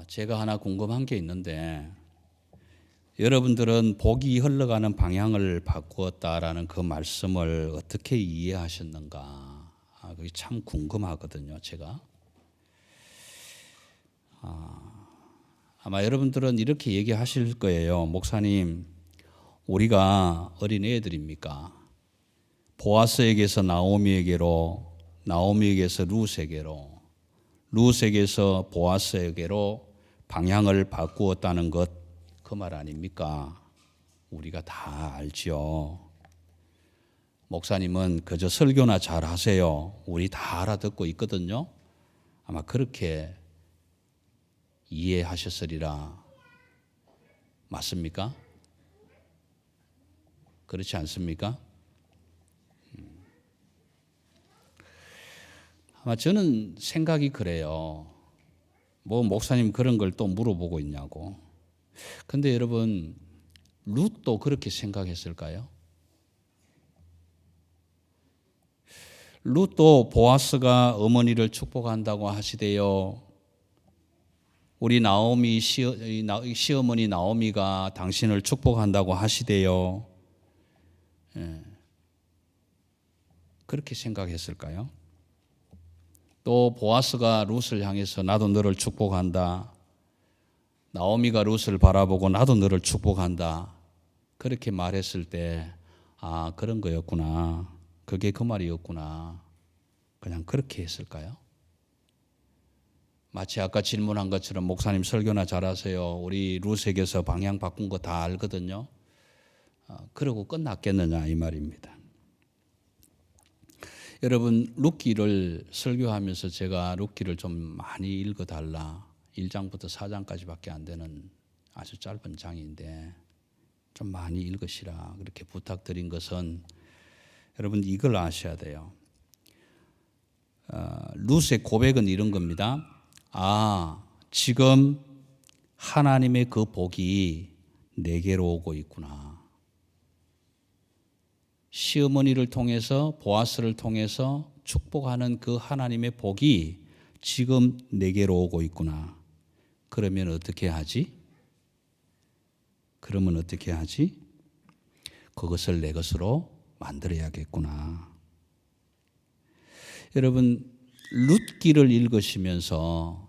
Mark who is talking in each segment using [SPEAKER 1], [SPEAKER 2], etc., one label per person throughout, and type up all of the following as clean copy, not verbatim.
[SPEAKER 1] 제가 하나 궁금한 게 있는데 여러분들은 복이 흘러가는 방향을 바꾸었다라는 그 말씀을 어떻게 이해하셨는가? 그게 참 궁금하거든요, 제가. 아마 여러분들은 이렇게 얘기하실 거예요. 목사님, 우리가 어린애들입니까? 보아스에게서 나오미에게로, 나오미에게서 룻에게로, 룻에게서 보아스에게로 방향을 바꾸었다는 것, 그 말 아닙니까? 우리가 다 알지요. 목사님은 그저 설교나 잘 하세요. 우리 다 알아듣고 있거든요. 아마 그렇게 이해하셨으리라. 맞습니까? 그렇지 않습니까? 아마 저는 생각이 그래요. 뭐 목사님 그런 걸 또 물어보고 있냐고. 근데 여러분, 룻도 그렇게 생각했을까요? 룻도 보아스가 어머니를 축복한다고 하시대요. 우리 나오미 시어머니 나오미가 당신을 축복한다고 하시대요. 그렇게 생각했을까요? 또 보아스가 룻을 향해서 나도 너를 축복한다. 나오미가 룻을 바라보고 나도 너를 축복한다. 그렇게 말했을 때 그런 거였구나. 그게 그 말이었구나. 그냥 그렇게 했을까요? 마치 아까 질문한 것처럼 목사님 설교나 잘하세요. 우리 룻에게서 방향 바꾼 거 다 알거든요. 그러고 끝났겠느냐 이 말입니다. 여러분, 룻기를 설교하면서 제가 룻기를 좀 많이 읽어달라. 1장부터 4장까지밖에 안 되는 아주 짧은 장인데 좀 많이 읽으시라 그렇게 부탁드린 것은 여러분 이걸 아셔야 돼요. 룻의 고백은 이런 겁니다. 지금 하나님의 그 복이 내게로 오고 있구나. 시어머니를 통해서 보아스를 통해서 축복하는 그 하나님의 복이 지금 내게로 오고 있구나. 그러면 어떻게 하지? 그것을 내 것으로 만들어야겠구나. 여러분, 룻기를 읽으시면서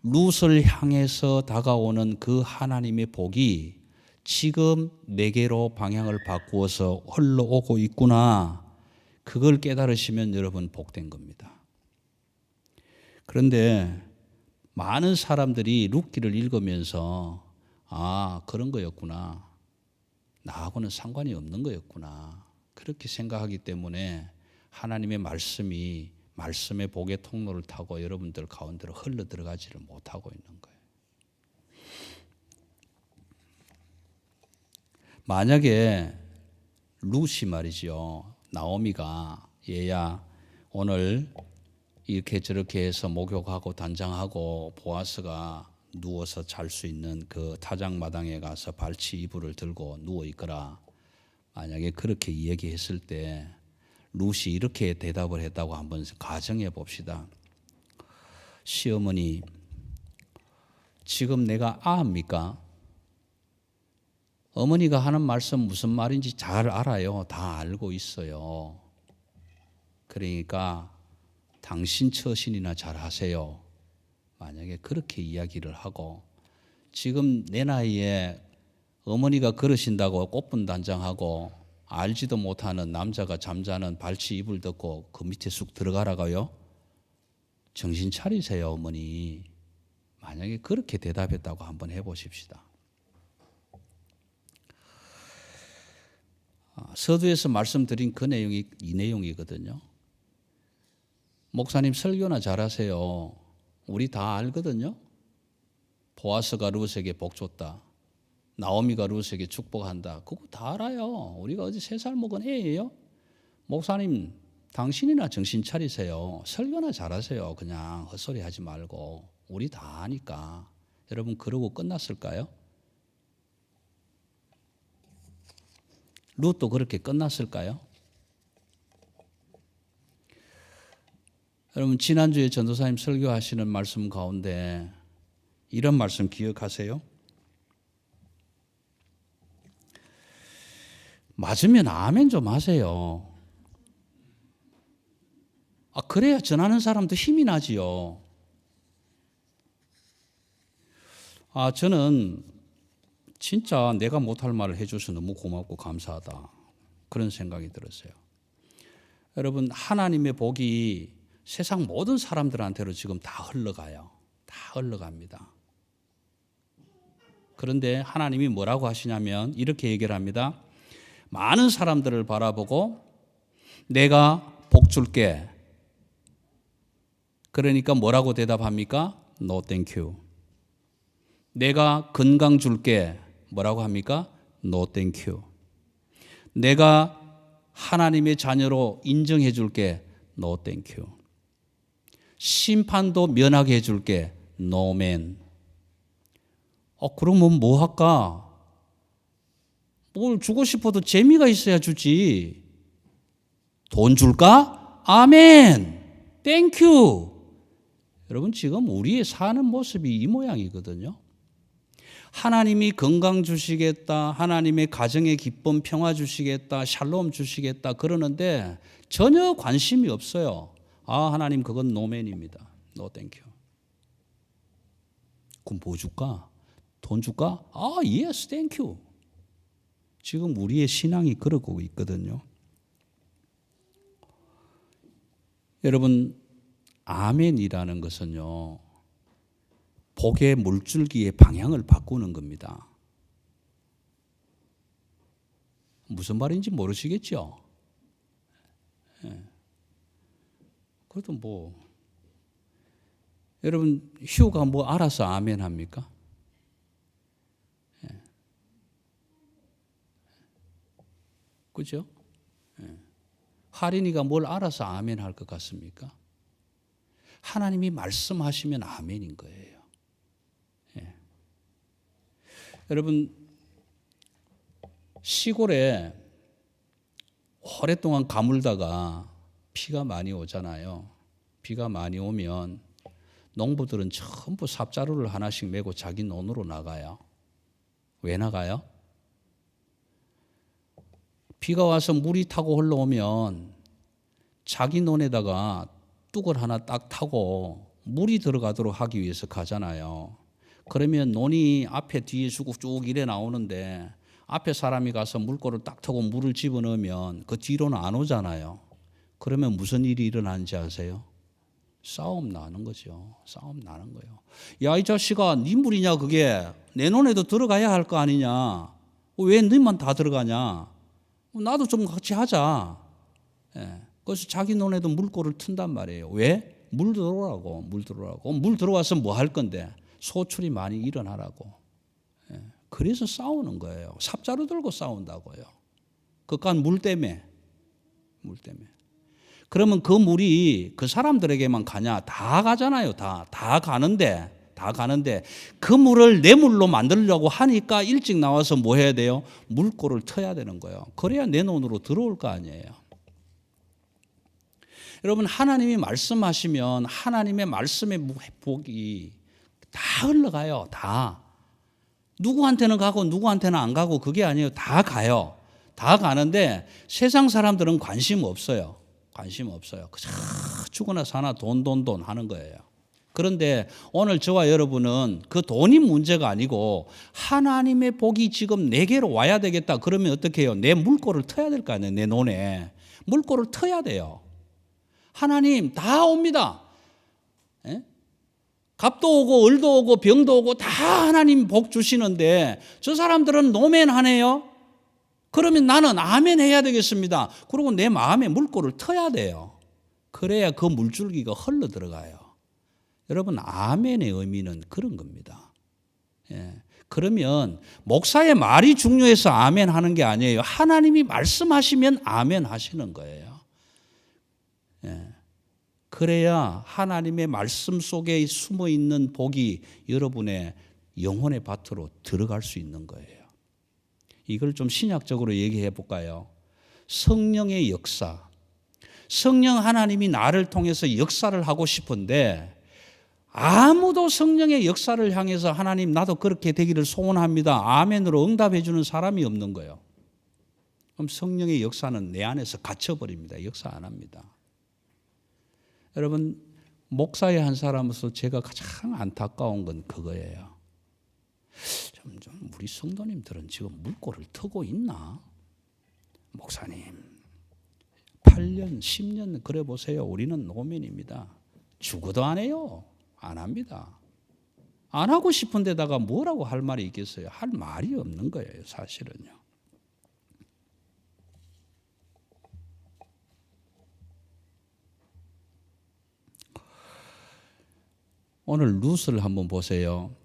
[SPEAKER 1] 룻을 향해서 다가오는 그 하나님의 복이 지금 내게로 방향을 바꾸어서 흘러오고 있구나. 그걸 깨달으시면 여러분 복된 겁니다. 그런데 많은 사람들이 룻기를 읽으면서 그런 거였구나. 나하고는 상관이 없는 거였구나. 그렇게 생각하기 때문에 하나님의 말씀의 복의 통로를 타고 여러분들 가운데로 흘러 들어가지를 못하고 있는 거예요. 만약에 룻이 말이죠. 나오미가 얘야 오늘 이렇게 저렇게 해서 목욕하고 단장하고 보아스가 누워서 잘 수 있는 그 타작마당에 가서 발치 이불을 들고 누워 있거라. 만약에 그렇게 이야기했을 때 룻이 이렇게 대답을 했다고 한번 가정해 봅시다. 시어머니, 지금 내가 아합니까? 어머니가 하는 말씀 무슨 말인지 잘 알아요. 다 알고 있어요. 그러니까 당신 처신이나 잘 하세요. 만약에 그렇게 이야기를 하고 지금 내 나이에 어머니가 그러신다고 꽃분단장하고 알지도 못하는 남자가 잠자는 발치 이불 덮고 그 밑에 쑥 들어가라고요? 정신 차리세요, 어머니. 만약에 그렇게 대답했다고 한번 해보십시다. 서두에서 말씀드린 그 내용이 이 내용이거든요. 목사님 설교나 잘하세요. 우리 다 알거든요. 보아스가 룻에게 복 줬다. 나오미가 룻에게 축복한다. 그거 다 알아요. 우리가 어제 3살 먹은 애예요. 목사님 당신이나 정신 차리세요. 설교나 잘하세요. 그냥 헛소리 하지 말고. 우리 다 아니까. 여러분 그러고 끝났을까요? 룻도 그렇게 끝났을까요? 여러분 지난주에 전도사님 설교하시는 말씀 가운데 이런 말씀 기억하세요? 맞으면 아멘 좀 하세요. 그래야 전하는 사람도 힘이 나지요. 저는 진짜 내가 못할 말을 해줘서 너무 고맙고 감사하다. 그런 생각이 들었어요. 여러분, 하나님의 복이 세상 모든 사람들한테로 지금 다 흘러가요. 다 흘러갑니다. 그런데 하나님이 뭐라고 하시냐면 이렇게 얘기를 합니다. 많은 사람들을 바라보고 내가 복 줄게. 그러니까 뭐라고 대답합니까? No thank you. 내가 건강 줄게. 뭐라고 합니까? No thank you. 내가 하나님의 자녀로 인정해 줄게. No thank you. 심판도 면하게 해 줄게. No man. 그러면 뭐 할까? 뭘 주고 싶어도 재미가 있어야 주지. 돈 줄까? 아멘. 땡큐. 여러분, 지금 우리의 사는 모습이 이 모양이거든요. 하나님이 건강 주시겠다, 하나님의 가정의 기쁨, 평화 주시겠다, 샬롬 주시겠다 그러는데 전혀 관심이 없어요. 하나님 그건 노맨입니다. 노 땡큐. 그럼 뭐 줄까? 돈 줄까? 예스 땡큐. 지금 우리의 신앙이 그러고 있거든요. 여러분, 아멘이라는 것은요, 복의 물줄기의 방향을 바꾸는 겁니다. 무슨 말인지 모르시겠죠? 그래도 여러분, 휴가 알아서 아멘 합니까? 그죠? 할인이가 뭘 알아서 아멘 할 것 같습니까? 하나님이 말씀하시면 아멘인 거예요. 여러분, 시골에 오랫동안 가물다가 비가 많이 오잖아요. 비가 많이 오면 농부들은 전부 삽자루를 하나씩 메고 자기 논으로 나가요. 왜 나가요? 비가 와서 물이 타고 흘러오면 자기 논에다가 뚝을 하나 딱 타고 물이 들어가도록 하기 위해서 가잖아요. 그러면 논이 앞에 뒤에 쭉 이래 나오는데 앞에 사람이 가서 물꼬를 딱 타고 물을 집어넣으면 그 뒤로는 안 오잖아요. 그러면 무슨 일이 일어나는지 아세요? 싸움 나는 거죠. 싸움 나는 거예요. 야, 이 자식아, 네 물이냐 그게? 내 논에도 들어가야 할 거 아니냐? 왜 너만 다 들어가냐? 나도 좀 같이 하자. 그래서 자기 논에도 물꼬를 튼단 말이에요. 왜? 물 들어오라고. 물 들어와서 뭐 할 건데? 소출이 많이 일어나라고. 그래서 싸우는 거예요. 삽자루 들고 싸운다고요. 그깟 물 때문에. 그러면 그 물이 그 사람들에게만 가냐? 다 가잖아요. 다 가는데 그 물을 내 물로 만들려고 하니까 일찍 나와서 뭐 해야 돼요? 물꼬를 터야 되는 거예요. 그래야 내 논으로 들어올 거 아니에요. 여러분, 하나님이 말씀하시면 하나님의 말씀의 복이 다 흘러가요. 다. 누구한테는 가고 누구한테는 안 가고 그게 아니에요. 다 가요. 다 가는데 세상 사람들은 관심 없어요. 그저 죽거나 사나 돈 하는 거예요. 그런데 오늘 저와 여러분은 그 돈이 문제가 아니고 하나님의 복이 지금 내게로 와야 되겠다. 그러면 어떻게 해요? 내 물꼬를 터야 될 거 아니에요. 내 논에. 물꼬를 터야 돼요. 하나님 다 옵니다. 갑도 오고 을도 오고 병도 오고 다 하나님 복 주시는데 저 사람들은 노멘하네요. 그러면 나는 아멘 해야 되겠습니다. 그리고 내 마음에 물꼬를 터야 돼요. 그래야 그 물줄기가 흘러 들어가요. 여러분, 아멘의 의미는 그런 겁니다. 그러면 목사의 말이 중요해서 아멘 하는 게 아니에요. 하나님이 말씀하시면 아멘 하시는 거예요. 그래야 하나님의 말씀 속에 숨어 있는 복이 여러분의 영혼의 밭으로 들어갈 수 있는 거예요. 이걸 좀 신약적으로 얘기해 볼까요? 성령의 역사. 성령 하나님이 나를 통해서 역사를 하고 싶은데 아무도 성령의 역사를 향해서 하나님 나도 그렇게 되기를 소원합니다. 아멘으로 응답해 주는 사람이 없는 거예요. 그럼 성령의 역사는 내 안에서 갇혀버립니다. 역사 안 합니다. 여러분, 목사의 한 사람으로서 제가 가장 안타까운 건 그거예요. 좀 우리 성도님들은 지금 물꼬를 트고 있나? 목사님, 8년, 10년 그래 보세요. 우리는 노면입니다. 죽어도 안 해요. 안 합니다. 안 하고 싶은 데다가 뭐라고 할 말이 있겠어요? 할 말이 없는 거예요, 사실은요. 오늘 룻을 한번 보세요.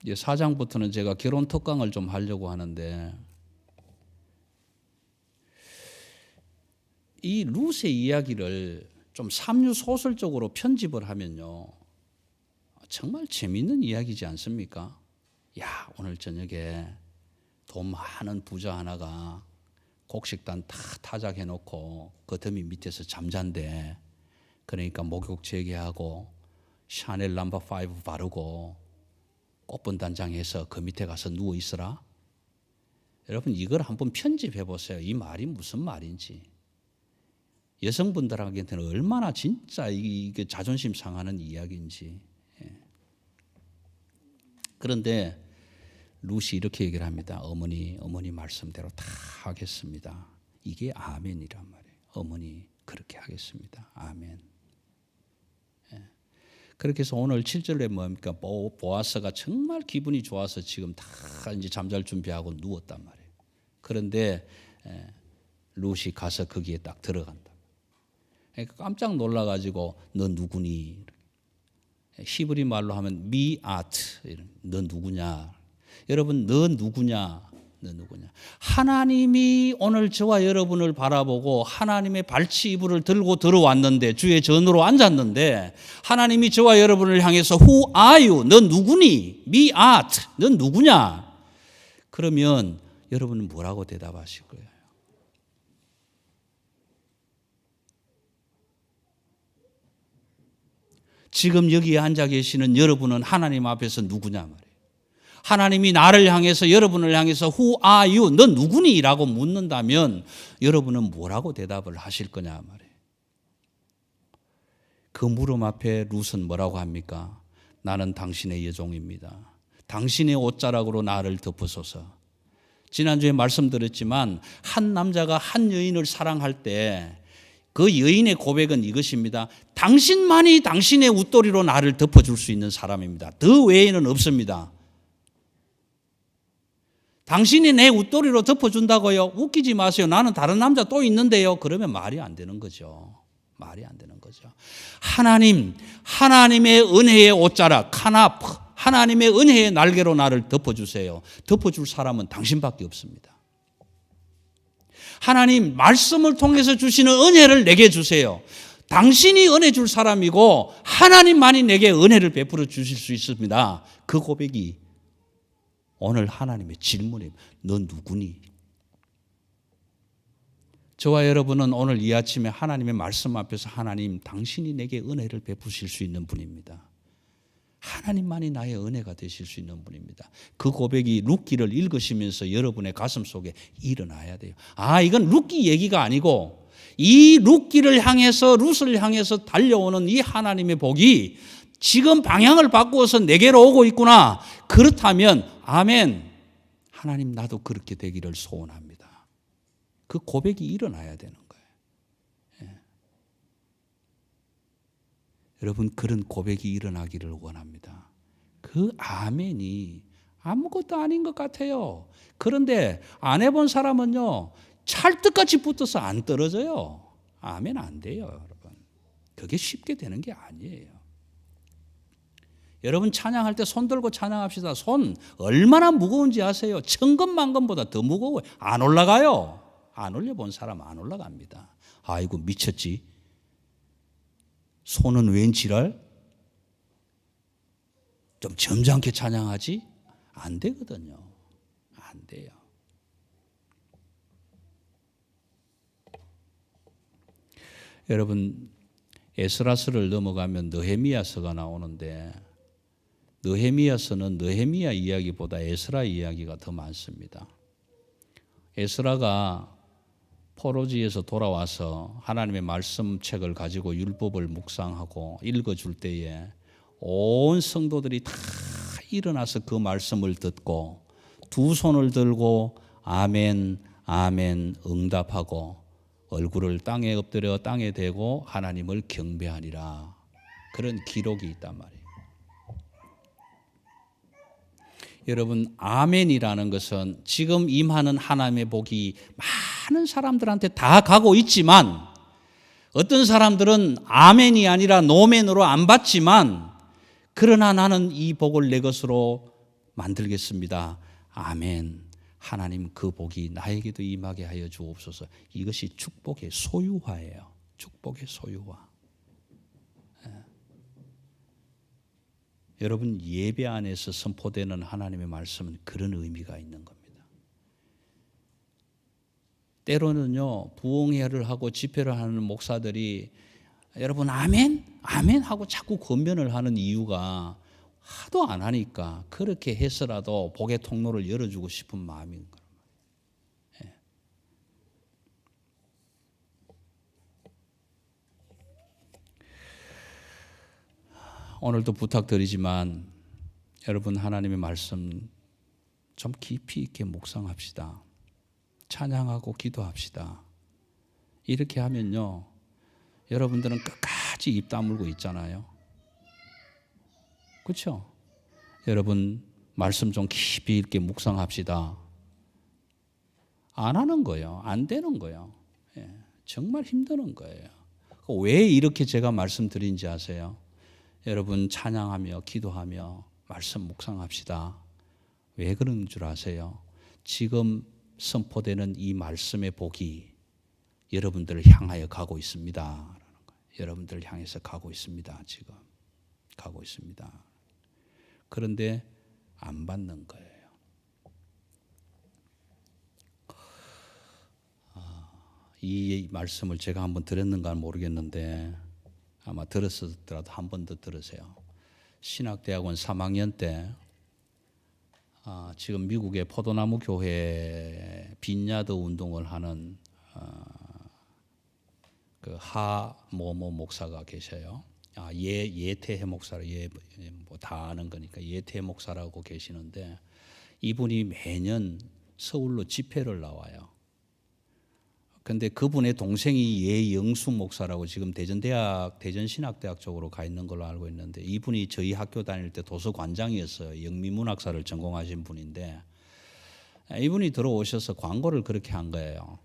[SPEAKER 1] 4장부터는 제가 결혼 특강을 좀 하려고 하는데 이 룻의 이야기를 좀 삼류 소설적으로 편집을 하면요. 정말 재미있는 이야기지 않습니까? 야, 오늘 저녁에 돈 많은 부자 하나가 곡식단 다 타작해놓고 그 더미 밑에서 잠잔대. 그러니까 목욕 재개하고 샤넬 넘버 5 바르고 꽃분단장해서 그 밑에 가서 누워 있으라. 여러분 이걸 한번 편집해 보세요. 이 말이 무슨 말인지. 여성분들한테는 얼마나 진짜 이게 자존심 상하는 이야기인지. 그런데 룻이 이렇게 얘기를 합니다. 어머니 말씀대로 다 하겠습니다. 이게 아멘이란 말이에요. 어머니 그렇게 하겠습니다. 아멘. 그렇게 해서 오늘 7절에 뭡니까? 보아스가 정말 기분이 좋아서 지금 다 이제 잠잘 준비하고 누웠단 말이에요. 그런데 룻이 가서 거기에 딱 들어간다. 그러니까 깜짝 놀라가지고 너 누구니? 히브리 말로 하면 미아트. 너 누구냐? 여러분 너 누구냐? 너 누구냐? 하나님이 오늘 저와 여러분을 바라보고 하나님의 발치 이불을 들고 들어왔는데 주의 전으로 앉았는데 하나님이 저와 여러분을 향해서 Who are you? 너 누구니? 미아트. 너 누구냐? 그러면 여러분은 뭐라고 대답하실 거예요? 지금 여기에 앉아 계시는 여러분은 하나님 앞에서 누구냐 말이에요. 하나님이 나를 향해서 여러분을 향해서 Who are you? 너 누구니? 라고 묻는다면 여러분은 뭐라고 대답을 하실 거냐 말이에요. 그 물음 앞에 룻은 뭐라고 합니까? 나는 당신의 여종입니다. 당신의 옷자락으로 나를 덮으소서. 지난주에 말씀드렸지만 한 남자가 한 여인을 사랑할 때 그 여인의 고백은 이것입니다. 당신만이 당신의 웃도리로 나를 덮어줄 수 있는 사람입니다. 더 외에는 없습니다. 당신이 내 웃도리로 덮어준다고요? 웃기지 마세요. 나는 다른 남자 또 있는데요. 그러면 말이 안 되는 거죠. 말이 안 되는 거죠. 하나님의 은혜의 옷자락, 카나프, 하나님의 은혜의 날개로 나를 덮어주세요. 덮어줄 사람은 당신밖에 없습니다. 하나님 말씀을 통해서 주시는 은혜를 내게 주세요. 당신이 은혜 줄 사람이고 하나님만이 내게 은혜를 베풀어 주실 수 있습니다. 그 고백이 오늘 하나님의 질문입니다. 너 누구니? 저와 여러분은 오늘 이 아침에 하나님의 말씀 앞에서 하나님 당신이 내게 은혜를 베푸실 수 있는 분입니다. 하나님만이 나의 은혜가 되실 수 있는 분입니다. 그 고백이 룻기를 읽으시면서 여러분의 가슴 속에 일어나야 돼요. 이건 룻기 얘기가 아니고 이 룻기를 향해서 룻을 향해서 달려오는 이 하나님의 복이 지금 방향을 바꾸어서 내게로 오고 있구나. 그렇다면 아멘. 하나님 나도 그렇게 되기를 소원합니다. 그 고백이 일어나야 되는 거예요. 여러분 그런 고백이 일어나기를 원합니다. 그 아멘이 아무것도 아닌 것 같아요. 그런데 안 해본 사람은요. 찰떡같이 붙어서 안 떨어져요. 아멘 안 돼요. 여러분. 그게 쉽게 되는 게 아니에요. 여러분 찬양할 때 손 들고 찬양합시다. 손 얼마나 무거운지 아세요? 천근만근보다 더 무거워요. 안 올라가요. 안 올려본 사람 안 올라갑니다. 아이고 미쳤지. 손은 웬 지랄? 좀 점잖게 찬양하지? 안 되거든요. 안 돼요. 여러분 에스라서를 넘어가면 느헤미야서가 나오는데 느헤미야서는 느헤미야 이야기보다 에스라 이야기가 더 많습니다. 에스라가 포로지에서 돌아와서 하나님의 말씀책을 가지고 율법을 묵상하고 읽어줄 때에 온 성도들이 다 일어나서 그 말씀을 듣고 두 손을 들고 아멘 아멘 응답하고 얼굴을 땅에 엎드려 땅에 대고 하나님을 경배하니라. 그런 기록이 있단 말이에요. 여러분, 아멘이라는 것은 지금 임하는 하나님의 복이 많은 사람들한테 다 가고 있지만 어떤 사람들은 아멘이 아니라 노멘으로 안 받지만 그러나 나는 이 복을 내 것으로 만들겠습니다. 아멘. 하나님 그 복이 나에게도 임하게 하여 주옵소서. 이것이 축복의 소유화예요. 축복의 소유화. 여러분, 예배 안에서 선포되는 하나님의 말씀은 그런 의미가 있는 겁니다. 때로는요, 부흥회를 하고 집회를 하는 목사들이 여러분 아멘? 아멘 하고 자꾸 권면을 하는 이유가 하도 안 하니까 그렇게 해서라도 복의 통로를 열어주고 싶은 마음인 거예요. 예. 오늘도 부탁드리지만 여러분 하나님의 말씀 좀 깊이 있게 묵상합시다. 찬양하고 기도합시다. 이렇게 하면요, 여러분들은 끝까지 입 다물고 있잖아요. 그렇죠? 여러분 말씀 좀 깊이 있게 묵상합시다. 안 하는 거예요. 안 되는 거예요. 예, 정말 힘드는 거예요. 왜 이렇게 제가 말씀드린지 아세요? 여러분 찬양하며 기도하며 말씀 묵상합시다. 왜 그런 줄 아세요? 지금 선포되는 이 말씀의 복이 여러분들을 향하여 가고 있습니다. 여러분들을 향해서 가고 있습니다. 지금 가고 있습니다. 그런데 안 받는 거예요. 이 말씀을 제가 한번 들었는가 모르겠는데 아마 들었더라도 한 번 더 들으세요. 신학대학원 3학년 때 지금 미국의 포도나무 교회 빈야드 운동을 하는 그 하모모 목사가 계셔요. 예태해 목사라 뭐 다 아는 거니까 예태해 목사라고 계시는데 이분이 매년 서울로 집회를 나와요. 근데 그분의 동생이 예영수 목사라고 지금 대전신학대학 쪽으로 가 있는 걸로 알고 있는데 이분이 저희 학교 다닐 때 도서관장이었어요. 영미문학사를 전공하신 분인데 이분이 들어오셔서 광고를 그렇게 한 거예요.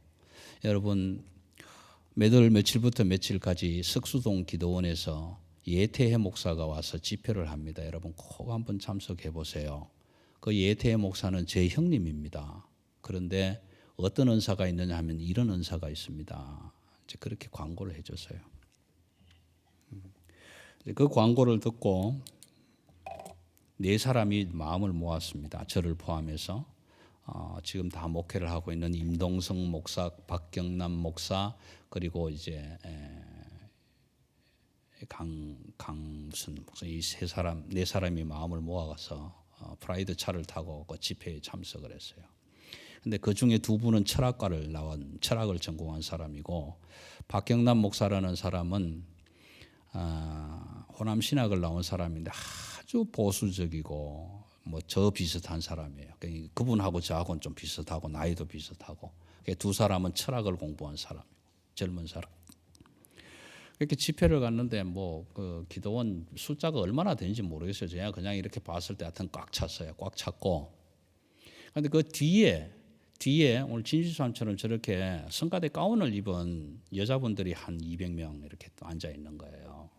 [SPEAKER 1] 여러분 몇월 며칠부터 며칠까지 석수동 기도원에서 예태해 목사가 와서 집회를 합니다. 여러분 꼭 한번 참석해 보세요. 그 예태해 목사는 제 형님입니다. 그런데 어떤 은사가 있느냐 하면 이런 은사가 있습니다. 이제 그렇게 광고를 해줬어요. 그 광고를 듣고 네 사람이 마음을 모았습니다. 저를 포함해서 지금 다 목회를 하고 있는 임동성 목사, 박경남 목사, 그리고 이제 무슨 목사 이 네 사람이 마음을 모아서 프라이드 차를 타고 그 집회에 참석을 했어요. 근데 그 중에 두 분은 철학과를 나온 철학을 전공한 사람이고 박경남 목사라는 사람은 호남 신학을 나온 사람인데 아주 보수적이고 뭐 저 비슷한 사람이에요. 그분하고 저하고는 좀 비슷하고 나이도 비슷하고 두 사람은 철학을 공부한 사람이고 젊은 사람. 이렇게 집회를 갔는데 뭐 그 기도원 숫자가 얼마나 되는지 모르겠어요. 제가 그냥 이렇게 봤을 때 하여튼 꽉 찼어요. 꽉 찼고. 그런데 그 뒤에 오늘 진주사람처럼 저렇게 성가대 가운을 입은 여자분들이 한 200명 이렇게 또 앉아 있는 거예요.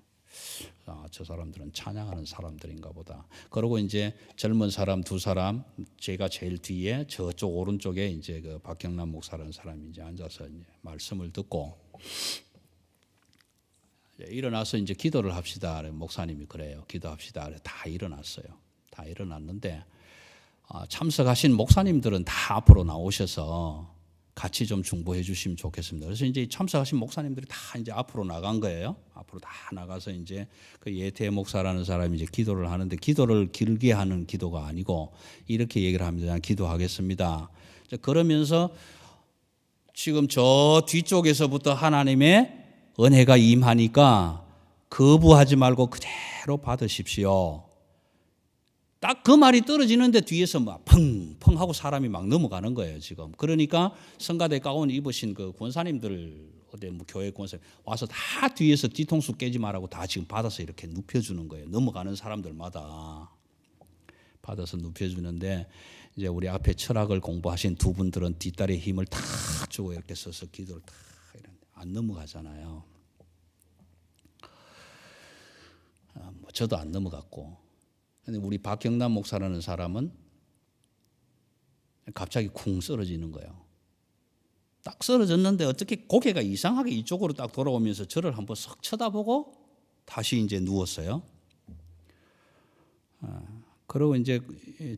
[SPEAKER 1] 저 사람들은 찬양하는 사람들인가 보다. 그리고 이제 젊은 사람 두 사람, 제가 제일 뒤에 저쪽 오른쪽에 이제 그 박경남 목사라는 사람이 이제 앉아서 이제 말씀을 듣고 일어나서 이제 기도를 합시다. 목사님이 그래요. 기도합시다. 다 일어났어요. 다 일어났는데 참석하신 목사님들은 다 앞으로 나오셔서 같이 좀 중보해 주시면 좋겠습니다. 그래서 이제 참석하신 목사님들이 다 이제 앞으로 나간 거예요. 앞으로 다 나가서 이제 그 예태 목사라는 사람이 이제 기도를 하는데, 기도를 길게 하는 기도가 아니고 이렇게 얘기를 합니다. 기도하겠습니다. 그러면서 지금 저 뒤쪽에서부터 하나님의 은혜가 임하니까 거부하지 말고 그대로 받으십시오. 딱 그 말이 떨어지는데 뒤에서 막 펑펑 하고 사람이 막 넘어가는 거예요, 지금. 그러니까 성가대 가운 입으신 그 권사님들, 어디 뭐 교회 권사님 와서 다 뒤에서 뒤통수 깨지 말라고 다 지금 받아서 이렇게 눕혀주는 거예요. 넘어가는 사람들마다 받아서 눕혀주는데, 이제 우리 앞에 철학을 공부하신 두 분들은 뒷다리에 힘을 탁 주고 이렇게 서서 기도를 탁 이런데 안 넘어가잖아요. 뭐 저도 안 넘어갔고. 근데 우리 박경남 목사라는 사람은 갑자기 쿵 쓰러지는 거예요. 딱 쓰러졌는데 어떻게 고개가 이상하게 이쪽으로 딱 돌아오면서 저를 한번 석 쳐다보고 다시 이제 누웠어요. 그리고 이제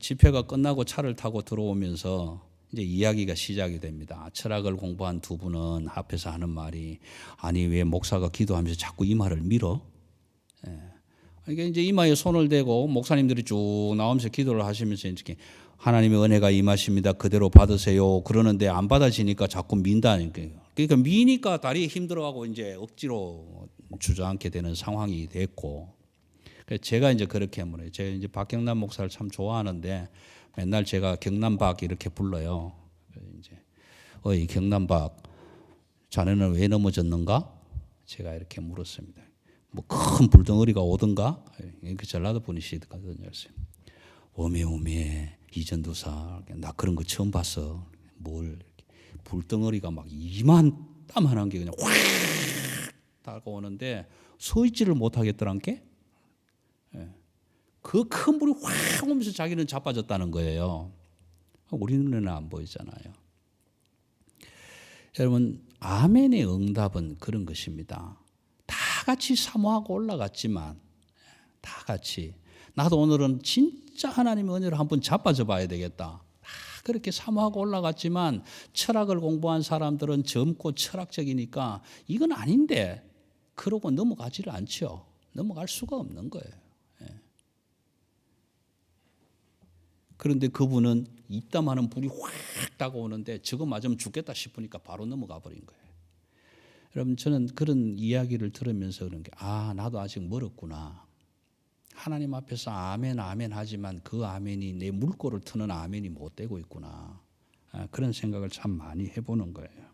[SPEAKER 1] 집회가 끝나고 차를 타고 들어오면서 이제 이야기가 시작이 됩니다. 철학을 공부한 두 분은 앞에서 하는 말이, 아니 왜 목사가 기도하면서 자꾸 이마를 밀어? 이게 이제 이마에 손을 대고 목사님들이 쭉 나오면서 기도를 하시면서 이렇게 하나님의 은혜가 임하십니다. 그대로 받으세요. 그러는데 안 받아지니까 자꾸 민다니까요. 그러니까 미니까 다리에 힘들어가고 이제 억지로 주저앉게 되는 상황이 됐고, 제가 이제 그렇게 물어요. 제가 이제 박경남 목사를 참 좋아하는데 맨날 제가 경남박 이렇게 불러요. 이제 어이 경남박, 자네는 왜 넘어졌는가? 제가 이렇게 물었습니다. 뭐 큰 불덩어리가 오든가? 이렇게 전라도 분이시거든요. 오메오메 이전도사, 나 그런 거 처음 봤어. 뭘 불덩어리가 막 이만따만한 게 그냥 확 다가오는데 서 있지를 못하겠더란게. 그 큰 불이 확 오면서 자기는 자빠졌다는 거예요. 우리 눈에는 안 보이잖아요. 여러분, 아멘의 응답은 그런 것입니다. 다 같이 사모하고 올라갔지만, 다 같이 나도 오늘은 진짜 하나님의 은혜로 한번 자빠져 봐야 되겠다. 다 그렇게 사모하고 올라갔지만 철학을 공부한 사람들은 젊고 철학적이니까 이건 아닌데 그러고 넘어가지를 않죠. 넘어갈 수가 없는 거예요. 그런데 그분은 이따만한 불이 확 다가오는데 저거 맞으면 죽겠다 싶으니까 바로 넘어가 버린 거예요. 여러분, 저는 그런 이야기를 들으면서 그런 게, 나도 아직 멀었구나. 하나님 앞에서 아멘 아멘 하지만 그 아멘이 내 물꼬를 트는 아멘이 못 되고 있구나. 그런 생각을 참 많이 해보는 거예요.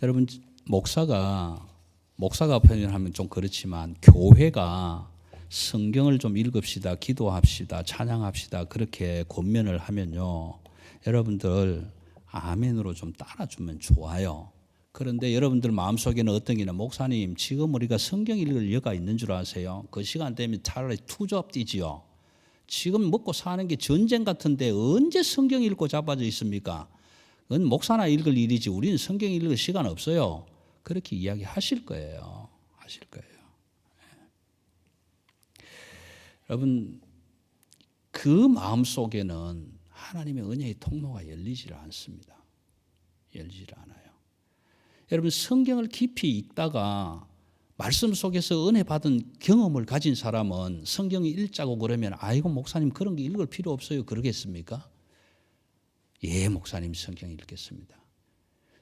[SPEAKER 1] 여러분, 목사가 표현하면 좀 그렇지만 교회가 성경을 좀 읽읍시다, 기도합시다, 찬양합시다 그렇게 권면을 하면요, 여러분들 아멘으로 좀 따라주면 좋아요. 그런데 여러분들 마음속에는 어떤 게냐, 목사님 지금 우리가 성경 읽을 여가 있는 줄 아세요? 그 시간 되면 차라리 투잡 뛰지요. 지금 먹고 사는 게 전쟁 같은데 언제 성경 읽고 자빠져 있습니까? 그건 목사나 읽을 일이지 우리는 성경 읽을 시간 없어요. 그렇게 이야기하실 거예요. 하실 거예요. 여러분, 그 마음속에는 하나님의 은혜의 통로가 열리질 않습니다. 열리질 않아요. 여러분, 성경을 깊이 읽다가 말씀 속에서 은혜 받은 경험을 가진 사람은 성경이 읽자고 그러면 아이고 목사님 그런 게 읽을 필요 없어요 그러겠습니까? 예, 목사님 성경 읽겠습니다.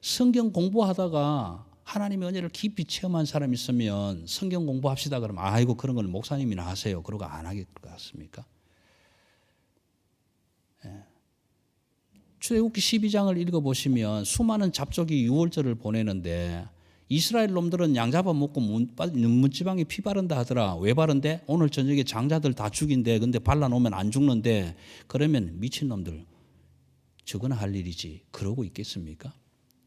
[SPEAKER 1] 성경 공부하다가 하나님의 은혜를 깊이 체험한 사람이 있으면 성경 공부합시다 그러면 아이고 그런 건 목사님이나 하세요 그러고 안 하겠습니까? 예. 출애굽기 12장을 읽어보시면 수많은 잡족이 유월절을 보내는데 이스라엘 놈들은 양 잡아먹고 문지방에 피 바른다 하더라. 왜 바른데? 오늘 저녁에 장자들 다 죽인대. 근데 발라놓으면 안 죽는데. 그러면 미친놈들 저거나 할 일이지 그러고 있겠습니까?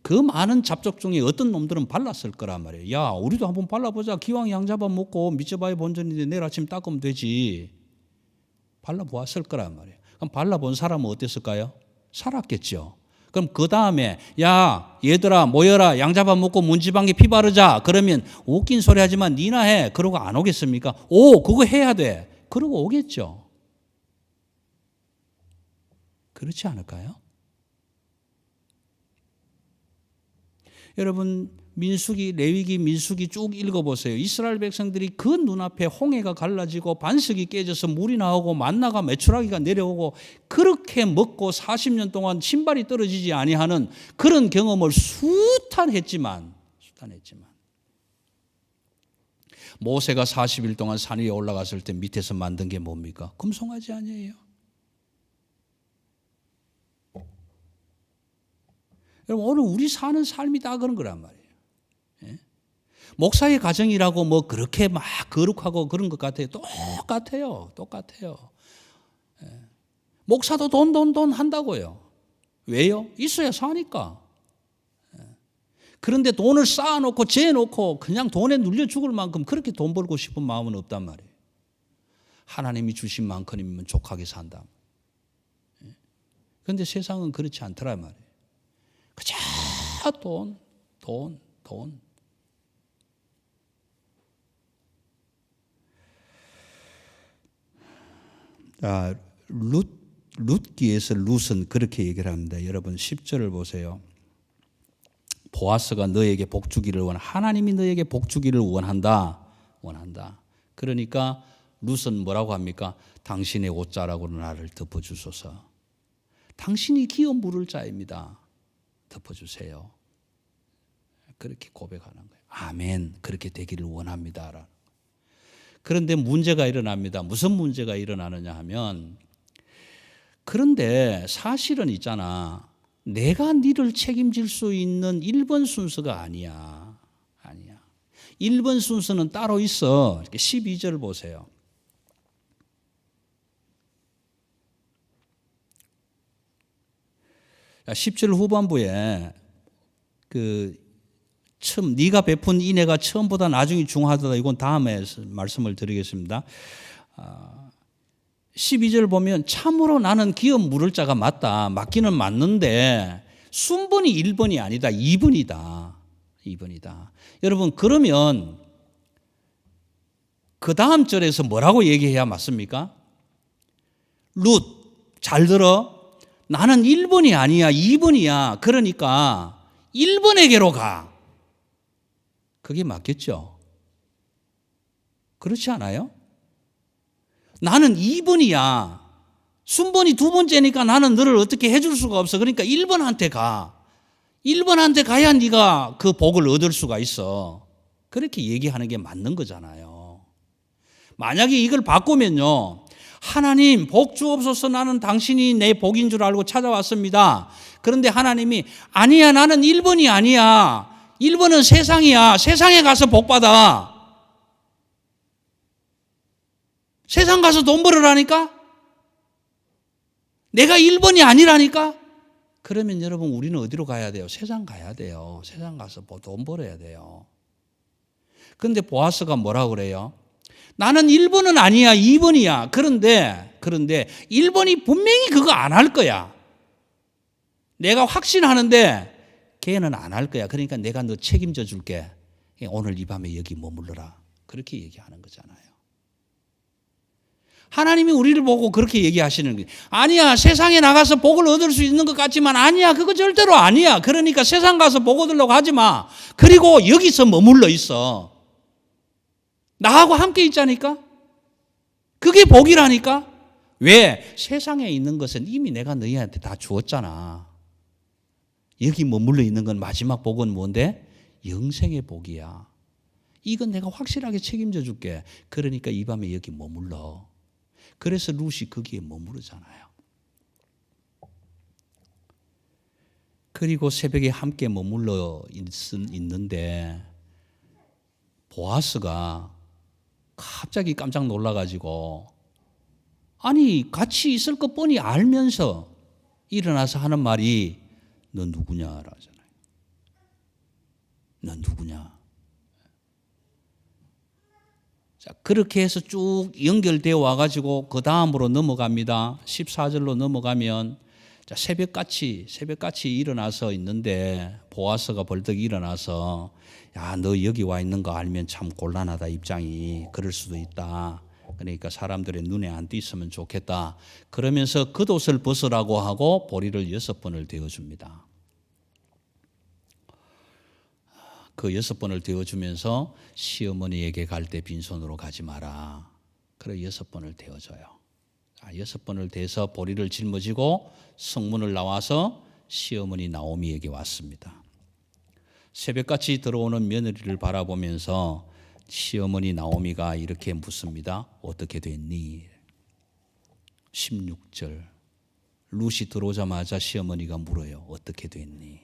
[SPEAKER 1] 그 많은 잡족 중에 어떤 놈들은 발랐을 거란 말이에요. 야, 우리도 한번 발라보자. 기왕 양 잡아먹고 미쳐봐야 본전인데 내일 아침 닦으면 되지. 발라보았을 거란 말이에요. 그럼 발라본 사람은 어땠을까요? 살았겠죠. 그럼 그 다음에 야 얘들아 모여라 양 잡아먹고 문지방에 피 바르자 그러면 웃긴 소리 하지만 니나 해 그러고 안 오겠습니까? 오 그거 해야 돼 그러고 오겠죠. 그렇지 않을까요? 여러분 민수기, 레위기, 민수기 쭉 읽어보세요. 이스라엘 백성들이 그 눈앞에 홍해가 갈라지고 반석이 깨져서 물이 나오고 만나가 메추라기가 내려오고 그렇게 먹고 40년 동안 신발이 떨어지지 아니하는 그런 경험을 수탄했지만 모세가 40일 동안 산 위에 올라갔을 때 밑에서 만든 게 뭡니까? 금송아지 아니에요? 여러분 오늘 우리 사는 삶이 다 그런 거란 말이에요. 목사의 가정이라고 뭐 그렇게 막 거룩하고 그런 것 같아요. 똑같아요. 목사도 돈 한다고요. 왜요? 있어야 사니까. 그런데 돈을 쌓아놓고 재놓고 그냥 돈에 눌려 죽을 만큼 그렇게 돈 벌고 싶은 마음은 없단 말이에요. 하나님이 주신 만큼이면 족하게 산다. 그런데 세상은 그렇지 않더란 말이에요. 그저 돈. 룻기에서 룻은 그렇게 얘기를 합니다. 여러분 10절을 보세요. 보아스가 너에게 복 주기를 하나님이 너에게 복 주기를 원한다. 그러니까 룻은 뭐라고 합니까? 당신의 옷자락으로 나를 덮어주소서. 당신이 기어 물을 자입니다. 덮어주세요. 그렇게 고백하는 거예요. 아멘. 그렇게 되기를 원합니다. 그런데 문제가 일어납니다. 무슨 문제가 일어나느냐 하면 그런데 사실은 있잖아. 내가 니를 책임질 수 있는 1번 순서가 아니야. 1번 순서는 따로 있어. 12절 보세요. 자, 10절 후반부에 처음 네가 베푼 인애가 처음보다 나중이 중하다. 이건 다음에 말씀을 드리겠습니다. 12절 보면 참으로 나는 기업 물을 자가 맞다. 맞기는 맞는데 순번이 1번이 아니다. 2번이다. 여러분 그러면 그 다음 절에서 뭐라고 얘기해야 맞습니까? 룻 잘 들어. 나는 1번이 아니야. 2번이야. 그러니까 1번에게로 가. 그게 맞겠죠? 그렇지 않아요? 나는 2번이야. 순번이 2번째니까 나는 너를 어떻게 해줄 수가 없어. 그러니까 1번한테 가. 1번한테 가야 네가 그 복을 얻을 수가 있어. 그렇게 얘기하는 게 맞는 거잖아요. 만약에 이걸 바꾸면요. 하나님 복 주옵소서. 나는 당신이 내 복인 줄 알고 찾아왔습니다. 그런데 하나님이 아니야. 나는 1번이 아니야. 1번은 세상이야. 세상에 가서 복 받아. 세상 가서 돈 벌으라니까? 내가 1번이 아니라니까? 그러면 여러분 우리는 어디로 가야 돼요? 세상 가야 돼요. 세상 가서 돈 벌어야 돼요. 그런데 보아스가 뭐라고 그래요? 나는 1번은 아니야. 2번이야. 그런데 1번이 분명히 그거 안 할 거야. 내가 확신하는데 걔는 안 할 거야. 그러니까 내가 너 책임져 줄게. 오늘 이 밤에 여기 머물러라. 그렇게 얘기하는 거잖아요. 하나님이 우리를 보고 그렇게 얘기하시는 거예요. 아니야. 세상에 나가서 복을 얻을 수 있는 것 같지만 아니야. 그거 절대로 아니야. 그러니까 세상 가서 복 얻으려고 하지 마. 그리고 여기서 머물러 있어. 나하고 함께 있자니까. 그게 복이라니까. 왜? 세상에 있는 것은 이미 내가 너희한테 다 주었잖아. 여기 머물러 있는 건 마지막 복은 뭔데? 영생의 복이야. 이건 내가 확실하게 책임져 줄게. 그러니까 이 밤에 여기 머물러. 그래서 룻이 거기에 머무르잖아요. 그리고 새벽에 함께 머물러 있는데 보아스가 갑자기 깜짝 놀라가지고 아니 같이 있을 것 뻔히 알면서 일어나서 하는 말이 너 누구냐라잖아요. 너 누구냐? 자, 그렇게 해서 쭉 연결되어 와가지고 그 다음으로 넘어갑니다. 14절로 넘어가면 자, 새벽같이 일어나서 있는데 보아스가 벌떡 일어나서 야, 너 여기 와 있는 거 알면 참 곤란하다 입장이. 그럴 수도 있다. 그러니까 사람들의 눈에 안 띄었으면 좋겠다. 그러면서 겉옷을 벗으라고 하고 보리를 6번을 대어줍니다. 그 6번을 데워주면서 시어머니에게 갈 때 빈손으로 가지 마라. 그래 6번을 데워줘요. 6번을 대서 보리를 짊어지고 성문을 나와서 시어머니 나오미에게 왔습니다. 새벽같이 들어오는 며느리를 바라보면서 시어머니 나오미가 이렇게 묻습니다. 어떻게 됐니? 16절 룻이 들어오자마자 시어머니가 물어요. 어떻게 됐니?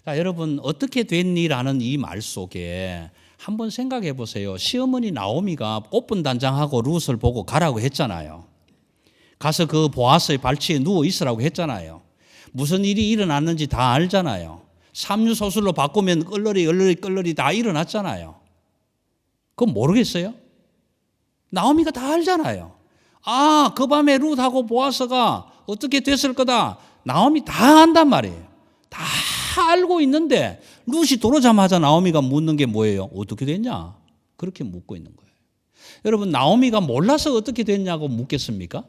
[SPEAKER 1] 자, 여러분 어떻게 됐니라는 이 말 속에 한번 생각해 보세요. 시어머니 나오미가 꽃분 단장하고 룻을 보고 가라고 했잖아요. 가서 그 보아스의 발치에 누워 있으라고 했잖아요. 무슨 일이 일어났는지 다 알잖아요. 삼류소술로 바꾸면 끌러리 다 일어났잖아요. 그건 모르겠어요? 나오미가 다 알잖아요. 그 밤에 룻하고 보아스가 어떻게 됐을 거다. 나오미 다 안단 말이에요. 다 알고 있는데 룻이 들어오자마자 나오미가 묻는 게 뭐예요? 어떻게 됐냐? 그렇게 묻고 있는 거예요. 여러분 나오미가 몰라서 어떻게 됐냐고 묻겠습니까?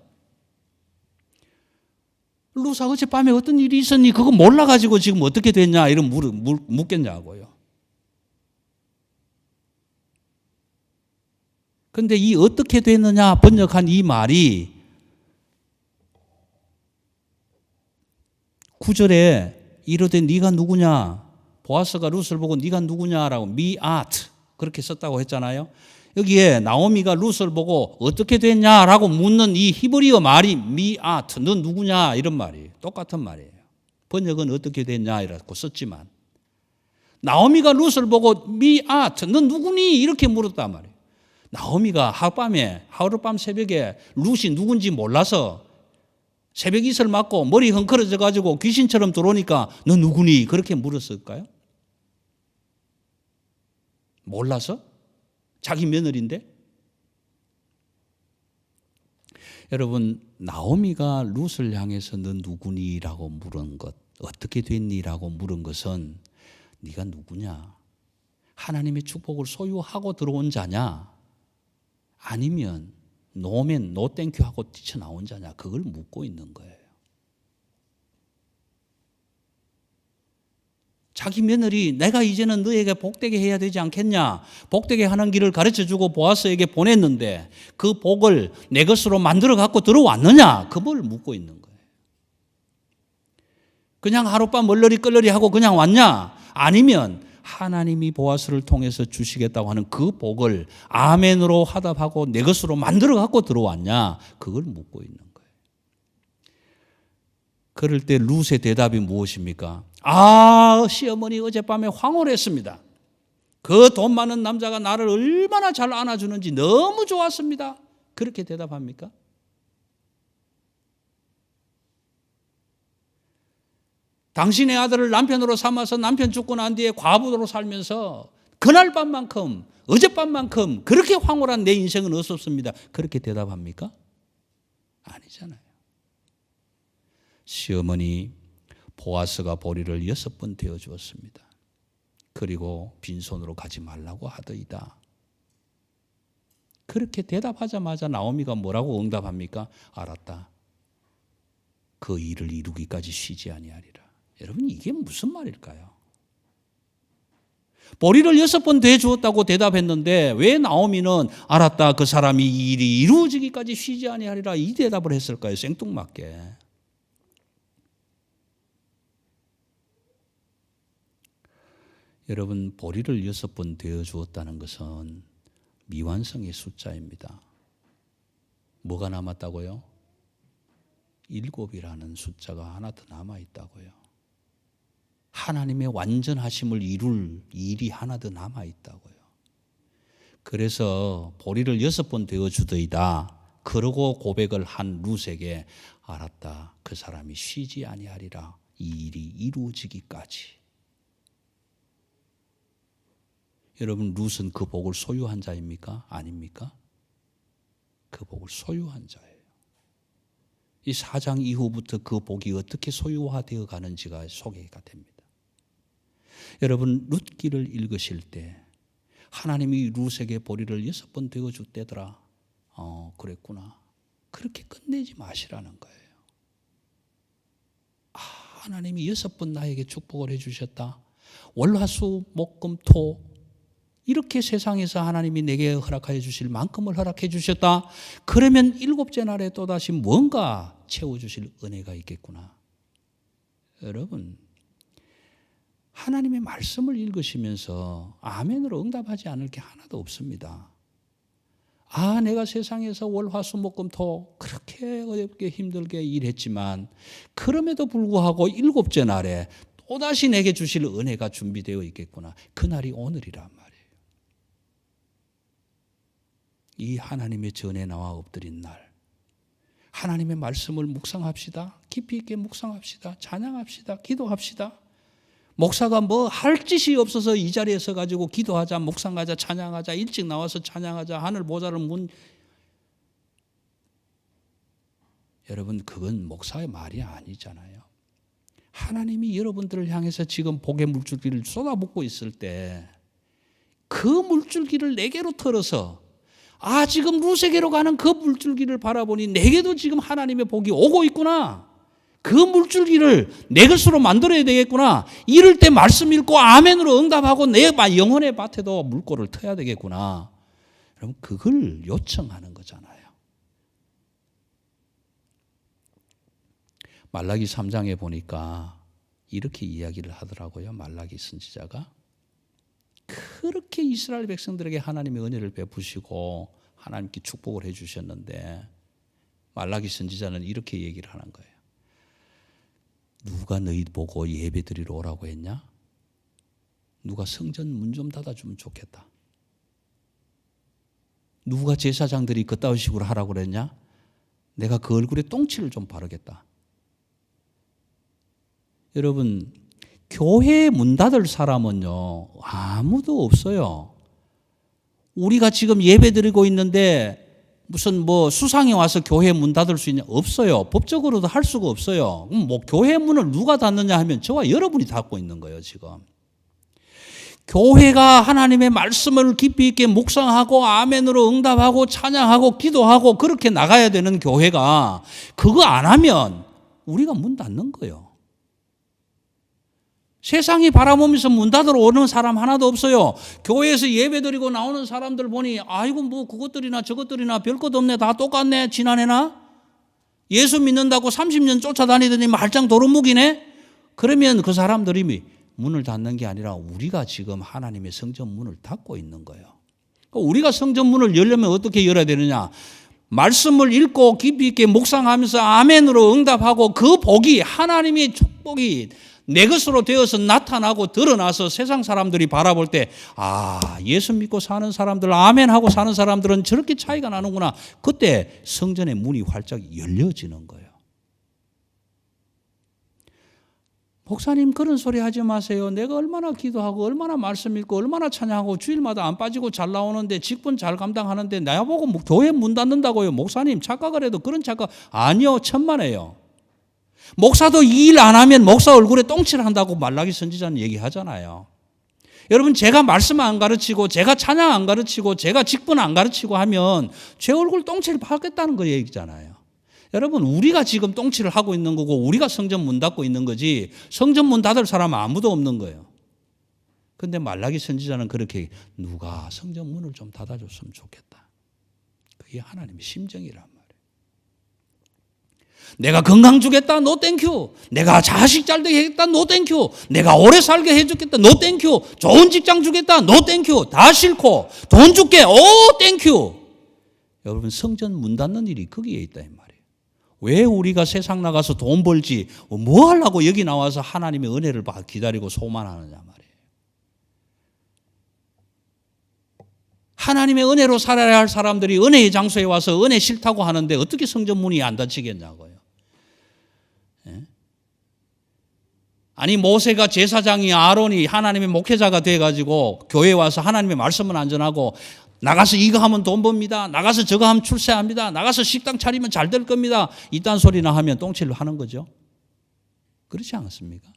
[SPEAKER 1] 룻아 어젯밤에 어떤 일이 있었니? 그거 몰라가지고 지금 어떻게 됐냐? 이런 묻겠냐고요. 근데 이 어떻게 됐느냐 번역한 이 말이 9절에 이르되 네가 누구냐? 보아스가 룻을 보고 네가 누구냐라고 미아트 그렇게 썼다고 했잖아요. 여기에 나오미가 룻을 보고 어떻게 됐냐라고 묻는 이 히브리어 말이 미아트 너 누구냐 이런 말이에요. 똑같은 말이에요. 번역은 어떻게 됐냐 이라고 썼지만 나오미가 룻을 보고 미아트 너 누구니 이렇게 물었단 말이에요. 나오미가 하룻밤 새벽에 룻이 누군지 몰라서 새벽 이슬 맞고 머리 헝클어져 가지고 귀신처럼 들어오니까 너 누구니 그렇게 물었을까요? 몰라서? 자기 며느리인데? 여러분 나오미가 룻을 향해서 너 누구니라고 물은 것, 어떻게 됐니라고 물은 것은 네가 누구냐? 하나님의 축복을 소유하고 들어온 자냐? 아니면 노면 노땡큐 하고 뛰쳐나온 자냐? 그걸 묻고 있는 거예요. 자기 며느리 내가 이제는 너에게 복되게 해야 되지 않겠냐? 복되게 하는 길을 가르쳐주고 보아스에게 보냈는데 그 복을 내 것으로 만들어 갖고 들어왔느냐? 그걸 묻고 있는 거예요. 그냥 하룻밤 얼러리 하고 그냥 왔냐? 아니면 하나님이 보아스를 통해서 주시겠다고 하는 그 복을 아멘으로 화답하고 내 것으로 만들어 갖고 들어왔냐? 그걸 묻고 있는 거예요. 그럴 때 룻의 대답이 무엇입니까? 시어머니 어젯밤에 황홀했습니다. 그 돈 많은 남자가 나를 얼마나 잘 안아주는지 너무 좋았습니다. 그렇게 대답합니까? 당신의 아들을 남편으로 삼아서 남편 죽고 난 뒤에 과부로 살면서 그날 밤만큼 어젯밤만큼 그렇게 황홀한 내 인생은 없었습니다. 그렇게 대답합니까? 아니잖아요. 시어머니 보아스가 보리를 6번 데워 주었습니다. 그리고 빈손으로 가지 말라고 하더이다. 그렇게 대답하자마자 나오미가 뭐라고 응답합니까? 알았다. 그 일을 이루기까지 쉬지 아니하리라. 여러분 이게 무슨 말일까요? 보리를 6번 대 주었다고 대답했는데 왜 나오미는 알았다 그 사람이 이 일이 이루어지기까지 쉬지 아니하리라 이 대답을 했을까요? 생뚱맞게. 여러분 보리를 6번 되어 주었다는 것은 미완성의 숫자입니다. 뭐가 남았다고요? 7이라는 숫자가 하나 더 남아있다고요. 하나님의 완전하심을 이룰 일이 하나 더 남아있다고요. 그래서 보리를 6번 되어 주더이다. 그러고 고백을 한 룻에게 알았다. 그 사람이 쉬지 아니하리라. 이 일이 이루어지기까지. 여러분 룻은 그 복을 소유한 자입니까? 아닙니까? 그 복을 소유한 자예요. 이 4장 이후부터 그 복이 어떻게 소유화되어 가는지가 소개가 됩니다. 여러분 룻기를 읽으실 때 하나님이 룻에게 보리를 6번 되어 줬대더라. 그랬구나. 그렇게 끝내지 마시라는 거예요. 하나님이 6번 나에게 축복을 해주셨다. 월화수목금토 이렇게 세상에서 하나님이 내게 허락하여 주실 만큼을 허락해 주셨다. 그러면 일곱째 날에 또다시 뭔가 채워주실 은혜가 있겠구나. 여러분, 하나님의 말씀을 읽으시면서 아멘으로 응답하지 않을 게 하나도 없습니다. 내가 세상에서 월화수목금토 그렇게 어렵게 힘들게 일했지만 그럼에도 불구하고 일곱째 날에 또다시 내게 주실 은혜가 준비되어 있겠구나. 그날이 오늘이란 말이에요. 이 하나님의 전에 나와 엎드린 날, 하나님의 말씀을 묵상합시다. 깊이 있게 묵상합시다. 찬양합시다. 기도합시다. 목사가 뭐 할 짓이 없어서 이 자리에 서가지고 기도하자, 묵상하자, 찬양하자, 일찍 나와서 찬양하자, 하늘 보좌를 여러분, 그건 목사의 말이 아니잖아요. 하나님이 여러분들을 향해서 지금 복의 물줄기를 쏟아붓고 있을 때 그 물줄기를 내게로 털어서 지금 루세계로 가는 그 물줄기를 바라보니 내게도 지금 하나님의 복이 오고 있구나. 그 물줄기를 내 것으로 만들어야 되겠구나. 이럴 때 말씀 읽고 아멘으로 응답하고 내 영혼의 밭에도 물꼬를 터야 되겠구나. 여러분, 그걸 요청하는 거잖아요. 말라기 3장에 보니까 이렇게 이야기를 하더라고요. 말라기 선지자가 그렇게 이스라엘 백성들에게 하나님의 은혜를 베푸시고 하나님께 축복을 해 주셨는데 말라기 선지자는 이렇게 얘기를 하는 거예요. 누가 너희 보고 예배 드리러 오라고 했냐? 누가 성전 문 좀 닫아주면 좋겠다. 누가 제사장들이 그따위 식으로 하라고 그랬냐? 내가 그 얼굴에 똥칠을 좀 바르겠다. 여러분, 교회에 문 닫을 사람은요, 아무도 없어요. 우리가 지금 예배 드리고 있는데 무슨 수상이 와서 교회 문 닫을 수 있냐? 없어요. 법적으로도 할 수가 없어요. 교회 문을 누가 닫느냐 하면 저와 여러분이 닫고 있는 거예요, 지금. 교회가 하나님의 말씀을 깊이 있게 묵상하고 아멘으로 응답하고 찬양하고 기도하고 그렇게 나가야 되는 교회가 그거 안 하면 우리가 문 닫는 거예요. 세상이 바라보면서 문 닫으러 오는 사람 하나도 없어요. 교회에서 예배드리고 나오는 사람들 보니 아이고 그것들이나 저것들이나 별것 없네. 다 똑같네. 지난해나. 예수 믿는다고 30년 쫓아다니더니 말짱 도루묵이네. 그러면 그 사람들이 문을 닫는 게 아니라 우리가 지금 하나님의 성전 문을 닫고 있는 거예요. 우리가 성전 문을 열려면 어떻게 열어야 되느냐. 말씀을 읽고 깊이 있게 묵상하면서 아멘으로 응답하고 그 복이 하나님의 축복이 내 것으로 되어서 나타나고 드러나서 세상 사람들이 바라볼 때 예수 믿고 사는 사람들 아멘하고 사는 사람들은 저렇게 차이가 나는구나. 그때 성전의 문이 활짝 열려지는 거예요. 목사님 그런 소리 하지 마세요. 내가 얼마나 기도하고 얼마나 말씀 읽고 얼마나 찬양하고 주일마다 안 빠지고 잘 나오는데 직분 잘 감당하는데 나보고 교회 문 닫는다고요. 목사님 착각을 해도 그런 착각 아니요. 천만에요. 목사도 이 일 안 하면 목사 얼굴에 똥칠을 한다고 말라기 선지자는 얘기하잖아요. 여러분, 제가 말씀 안 가르치고 제가 찬양 안 가르치고 제가 직분 안 가르치고 하면 제 얼굴 똥칠 하겠다는 거 얘기잖아요. 여러분, 우리가 지금 똥칠을 하고 있는 거고 우리가 성전 문 닫고 있는 거지 성전 문 닫을 사람은 아무도 없는 거예요. 그런데 말라기 선지자는 그렇게 누가 성전 문을 좀 닫아줬으면 좋겠다. 그게 하나님의 심정이란 말이에요. 내가 건강 주겠다, 노 땡큐. 내가 자식 잘 되게 하겠다, 노 땡큐. 내가 오래 살게 해주겠다, 노 땡큐. 좋은 직장 주겠다, 노 땡큐. 다 싫고 돈 줄게, 오 땡큐. 여러분, 성전 문 닫는 일이 거기에 있다 이 말이에요. 왜 우리가 세상 나가서 돈 벌지 뭐 하려고 여기 나와서 하나님의 은혜를 기다리고 소만하느냐 말이에요. 하나님의 은혜로 살아야 할 사람들이 은혜의 장소에 와서 은혜 싫다고 하는데 어떻게 성전 문이 안 닫히겠냐고요. 아니, 모세가 제사장이 아론이 하나님의 목회자가 돼가지고 교회에 와서 하나님의 말씀은 안 전하고 나가서 이거 하면 돈 법니다. 나가서 저거 하면 출세합니다. 나가서 식당 차리면 잘 될 겁니다. 이딴 소리나 하면 똥칠을 하는 거죠. 그렇지 않습니까?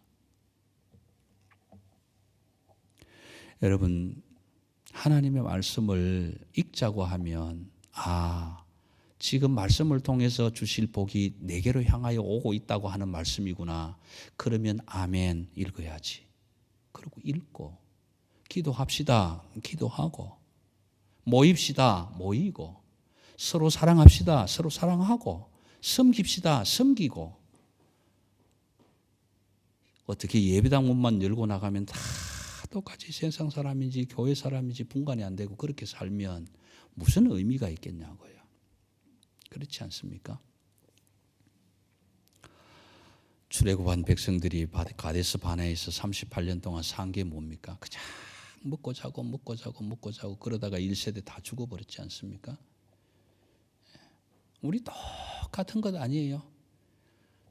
[SPEAKER 1] 여러분, 하나님의 말씀을 읽자고 하면 지금 말씀을 통해서 주실 복이 내게로 향하여 오고 있다고 하는 말씀이구나. 그러면 아멘 읽어야지. 그리고 읽고, 기도합시다. 기도하고, 모입시다. 모이고, 서로 사랑합시다. 서로 사랑하고, 섬깁시다. 섬기고. 어떻게 예배당 문만 열고 나가면 다 똑같이 세상 사람인지 교회 사람인지 분간이 안 되고 그렇게 살면 무슨 의미가 있겠냐고요. 그렇지 않습니까? 출애굽한 백성들이 가데스 바네에서 38년 동안 산 게 뭡니까? 그냥 먹고 자고 먹고 자고 먹고 자고 그러다가 1세대 다 죽어버렸지 않습니까? 우리 똑같은 것 아니에요?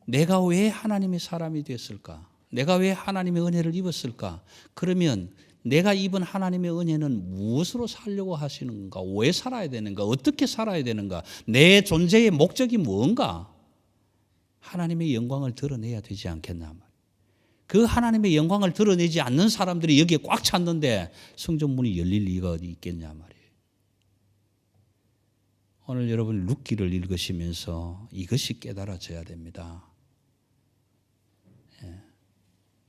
[SPEAKER 1] 내가 왜 하나님의 사람이 됐을까? 내가 왜 하나님의 은혜를 입었을까? 그러면 내가 입은 하나님의 은혜는 무엇으로 살려고 하시는 건가? 왜 살아야 되는가? 어떻게 살아야 되는가? 내 존재의 목적이 뭔가? 하나님의 영광을 드러내야 되지 않겠나 말이에요. 그 하나님의 영광을 드러내지 않는 사람들이 여기에 꽉 찼는데 성전문이 열릴 리가 어디 있겠냐 말이에요. 오늘 여러분 룻기를 읽으시면서 이것이 깨달아져야 됩니다.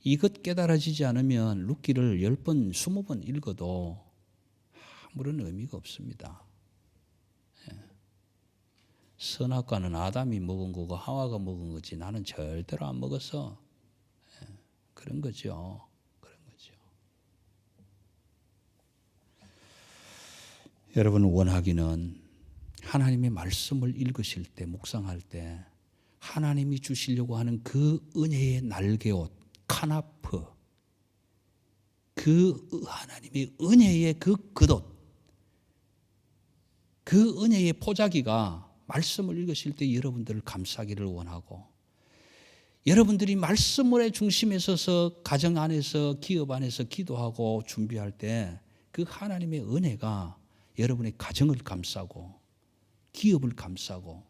[SPEAKER 1] 이것 깨달아지지 않으면 룻기를 10번, 20번 읽어도 아무런 의미가 없습니다. 선악과는 아담이 먹은 거고 하와가 먹은 거지 나는 절대로 안 먹었어. 그런 거죠. 그런 거죠. 여러분 원하기는 하나님의 말씀을 읽으실 때, 묵상할 때 하나님이 주시려고 하는 그 은혜의 날개옷, 카나프, 그 하나님의 은혜의 그 겉옷, 그 은혜의 포자기가 말씀을 읽으실 때 여러분들을 감싸기를 원하고, 여러분들이 말씀의 중심에 서서 가정 안에서 기업 안에서 기도하고 준비할 때 그 하나님의 은혜가 여러분의 가정을 감싸고 기업을 감싸고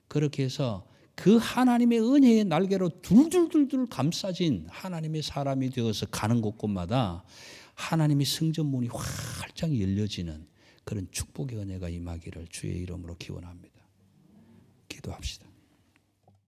[SPEAKER 1] 그렇게 해서 그 하나님의 은혜의 날개로 둘둘둘둘 감싸진 하나님의 사람이 되어서 가는 곳곳마다 하나님의 성전문이 활짝 열려지는 그런 축복의 은혜가 임하기를 주의 이름으로 기원합니다. 기도합시다.